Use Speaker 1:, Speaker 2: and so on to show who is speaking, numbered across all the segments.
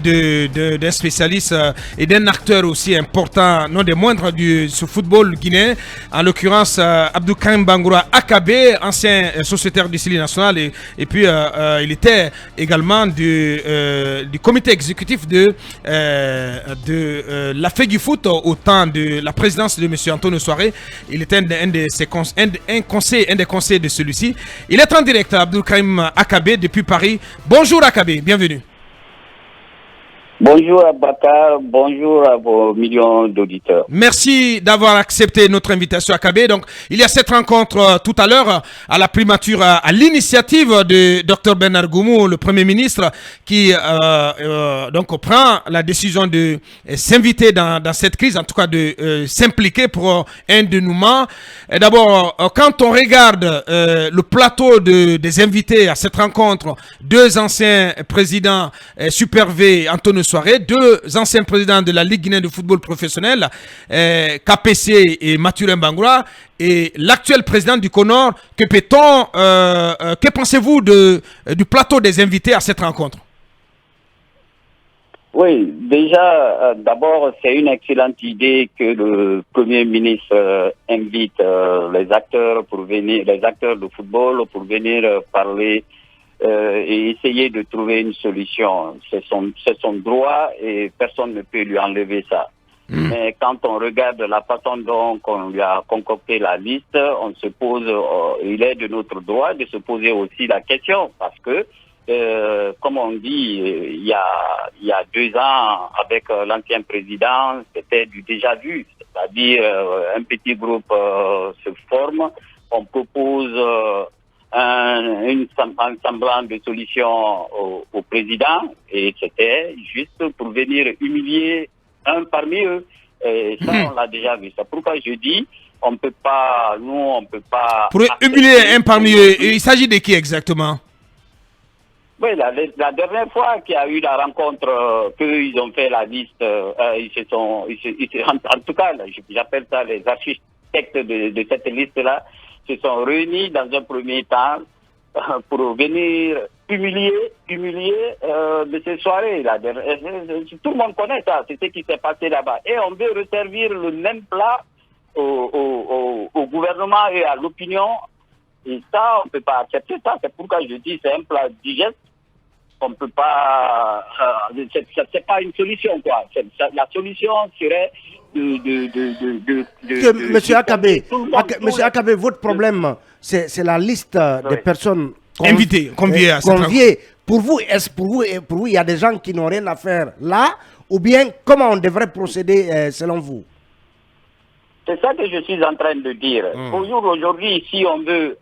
Speaker 1: d'un spécialiste et d'un acteur aussi important, non des moindres du ce football guinéen, en l'occurrence Abdou Karim Bangoura Akabe, ancien sociétaire du Sili national et puis il était également du comité exécutif de la FEGIFOOT au temps de la présidence de M. Antonio Soare. Il était un des conseillers de celui-ci. Il est en direct, Abdou Karim Akabe, depuis Paris. Bonjour Akabe, bienvenue.
Speaker 2: Bonjour Abakar, bonjour à vos millions d'auditeurs.
Speaker 1: Merci d'avoir accepté notre invitation à Akabe. Donc, il y a cette rencontre tout à l'heure à la primature, à l'initiative de Dr Bernard Goumou, le Premier ministre, qui donc prend la décision de s'inviter dans cette crise, en tout cas de s'impliquer pour un dénouement. D'abord, quand on regarde le plateau des invités à cette rencontre, deux anciens présidents, Super V, Antonio Soare, deux anciens présidents de la Ligue guinéenne de football professionnel, KPC et Mathurin Bangoura, et l'actuel président du CONOR, que pensez-vous du plateau des invités à cette rencontre?
Speaker 2: Oui, déjà, d'abord, c'est une excellente idée que le Premier ministre invite les acteurs de football pour venir parler et essayer de trouver une solution. C'est son droit et personne ne peut lui enlever ça. Mais quand on regarde la façon dont on lui a concocté la liste, on se pose, il est de notre droit de se poser aussi la question, parce que, comme on dit, il y a 2 ans, avec l'ancien président, c'était du déjà vu, c'est-à-dire un petit groupe se forme, on propose un semblant de solution au président, et c'était juste pour venir humilier un parmi eux. Et ça, on l'a déjà vu. C'est pourquoi je dis, on peut pas.
Speaker 1: Pour humilier un parmi eux, il s'agit de qui exactement?
Speaker 2: Oui, la dernière fois qu'il y a eu la rencontre, qu'ils ont fait la liste, en tout cas, j'appelle ça les architectes de cette liste-là, se sont réunis dans un premier temps pour venir humilier de ces soirées. Là. Tout le monde connaît ça, c'est ce qui s'est passé là-bas. Et on veut resservir le même plat au gouvernement et à l'opinion. Et ça, on ne peut pas accepter ça. C'est pourquoi je dis c'est un plat digeste. On ne peut pas... c'est pas une solution, quoi. La solution serait
Speaker 3: Monsieur Akabe, votre problème, c'est la liste des personnes
Speaker 1: invitées, conviées à cette rencontre.
Speaker 3: Pour vous, il y a des gens qui n'ont rien à faire là, ou bien comment on devrait procéder selon vous?
Speaker 2: C'est ça que je suis en train de dire. Aujourd'hui, si on veut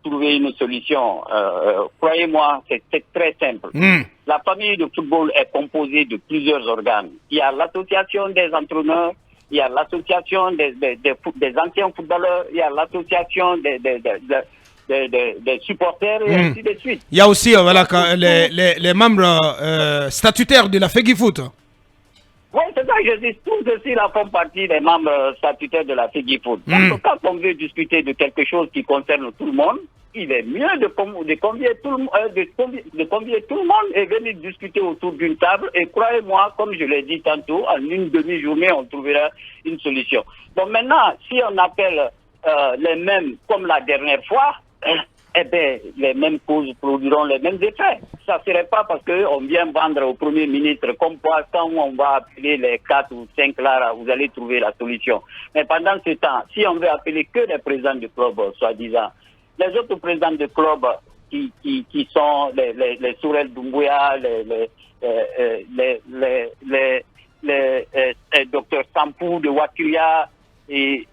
Speaker 2: trouver une solution, croyez-moi, c'est très simple. La famille de football est composée de plusieurs organes. Il y a l'association des entraîneurs, il y a l'association des anciens footballeurs, il y a l'association des supporters, et ainsi de suite.
Speaker 1: Il y a aussi les membres statutaires de la FEGIFOOT.
Speaker 2: Oui, c'est ça, je dis, tous aussi là font partie des membres statutaires de la FEGIFOOT. Donc, quand on veut discuter de quelque chose qui concerne tout le monde, il est mieux de convier tout le monde et venir discuter autour d'une table. Et croyez-moi, comme je l'ai dit tantôt, en une demi-journée, on trouvera une solution. Donc maintenant, si on appelle les mêmes comme la dernière fois, eh bien, les mêmes causes produiront les mêmes effets. Ça ne serait pas parce qu'on vient vendre au Premier ministre comme quoi, quand on va appeler les 4 ou 5 là, vous allez trouver la solution. Mais pendant ce temps, si on veut appeler que les présidents du club, soi-disant, les autres présidents du club qui sont les Sourel Doumbouya, les docteurs Sampou de Watuya, et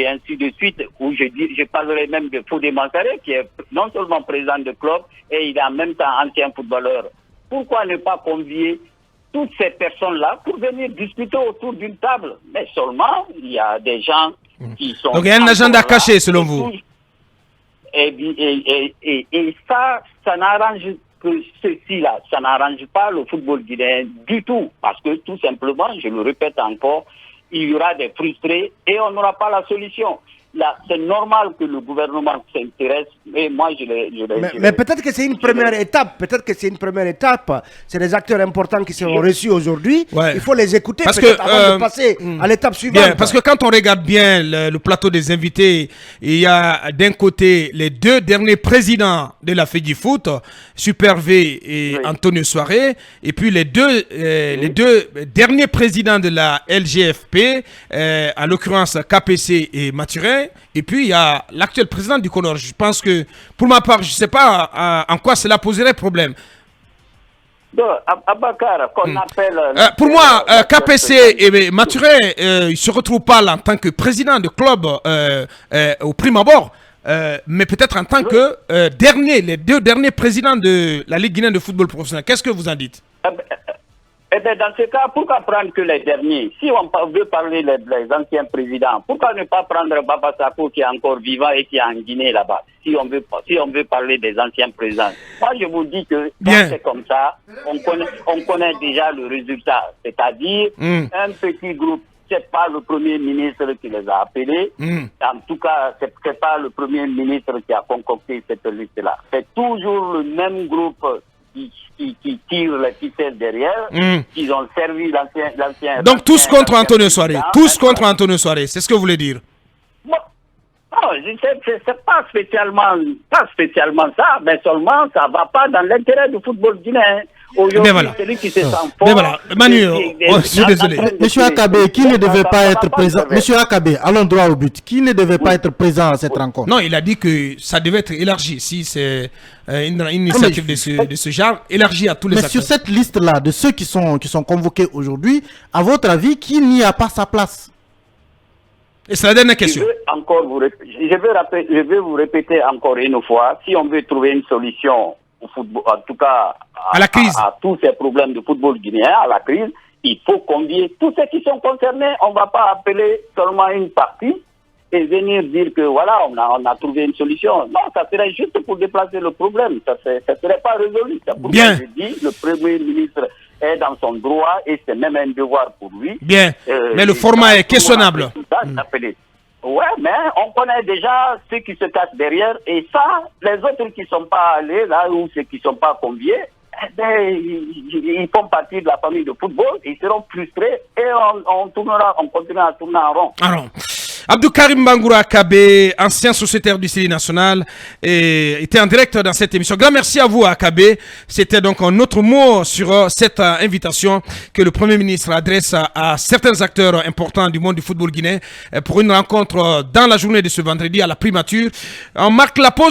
Speaker 2: ainsi de suite, où je parlerai même de Fodé Mansaré, qui est non seulement président de club, et il est en même temps ancien footballeur. Pourquoi ne pas convier toutes ces personnes-là pour venir discuter autour d'une table? Mais seulement, il y a des gens qui sont...
Speaker 1: Donc il y a un agenda caché, selon vous?
Speaker 2: Et ça n'arrange que ceci-là. Ça n'arrange pas le football guinéen du tout. Parce que tout simplement, je le répète encore, il y aura des frustrés et on n'aura pas la solution. c'est normal que le gouvernement s'intéresse, mais moi
Speaker 3: Mais peut-être que c'est une première étape. Peut-être que c'est une première étape. C'est des acteurs importants qui seront reçus aujourd'hui.
Speaker 1: Ouais.
Speaker 3: Il faut les écouter
Speaker 1: Parce
Speaker 3: peut-être
Speaker 1: que,
Speaker 3: avant de passer à l'étape suivante.
Speaker 1: Bien, parce que quand on regarde bien le plateau des invités, il y a d'un côté les 2 derniers présidents de la FEDIFOOT, Super V et Antonio Soare, et puis les deux derniers présidents de la LGFP, à l'occurrence KPC et Mathurin, et puis il y a l'actuel président du Conor. Je pense que, pour ma part, je ne sais pas en quoi cela poserait problème.
Speaker 2: Abakar, qu'on appelle...
Speaker 1: Pour moi, KPC et Mathurin, ils ne se retrouvent pas là en tant que président de club au prime abord, mais peut-être en tant que les 2 derniers présidents de la Ligue guinéenne de football professionnel. Qu'est-ce que vous en dites?
Speaker 2: Eh bien, dans ce cas, pourquoi prendre que les derniers? Si on veut parler des anciens présidents, pourquoi ne pas prendre Baba Sako qui est encore vivant et qui est en Guinée là-bas, si on veut parler des anciens présidents? Moi, je vous dis que quand c'est comme ça, on connaît déjà le résultat. C'est-à-dire, un petit groupe, c'est pas le Premier ministre qui les a appelés. En tout cas, c'est pas le Premier ministre qui a concocté cette liste-là. C'est toujours le même groupe qui tirent les ficelles derrière, ils ont servi l'ancien...
Speaker 1: Donc tous contre Antonio Soare, tous contre Antonio Soare, c'est ce que vous voulez dire?
Speaker 2: Bon, non, c'est pas spécialement ça, mais seulement ça va pas dans l'intérêt du football guinéen. Aujourd'hui, celui qui se sent fort...
Speaker 1: Mais voilà, Manu, je suis désolé.
Speaker 4: Monsieur Akabe, qui ne devait pas être présent... Monsieur Akabe, allons droit au but. Qui ne devait pas être présent à cette rencontre?
Speaker 1: Non, il a dit que ça devait être élargi. Si c'est une initiative de ce genre, élargi à tous les acteurs.
Speaker 4: Mais sur cette liste-là, de ceux qui sont convoqués aujourd'hui, à votre avis, qui n'y a pas sa place?
Speaker 1: Et c'est la dernière question.
Speaker 2: Je vais vous répéter encore une fois, si on veut trouver une solution au football, en tout cas
Speaker 1: à la crise,
Speaker 2: à tous ces problèmes de football guinéen, à la crise, il faut convier tous ceux qui sont concernés. On ne va pas appeler seulement une partie et venir dire que voilà, on a trouvé une solution. Non, ça serait juste pour déplacer le problème. Ça ne serait pas résolu. C'est pourquoi je dis le Premier ministre est dans son droit et c'est même un devoir pour lui.
Speaker 1: Bien, mais le format est questionnable.
Speaker 2: Ouais, mais on connaît déjà ceux qui se cachent derrière et ça, les autres qui ne sont pas allés là ou ceux qui ne sont pas conviés, ils font partie de la famille de football, ils seront frustrés et on continuera à tourner en rond.
Speaker 1: Alors, Abdou Karim Bangoura Akabe, ancien sociétaire du Syrie national, était en direct dans cette émission. Grand merci à vous, Akabe. C'était donc un autre mot sur cette invitation que le Premier ministre adresse à certains acteurs importants du monde du football guinéen pour une rencontre dans la journée de ce vendredi à la primature. On marque la pause.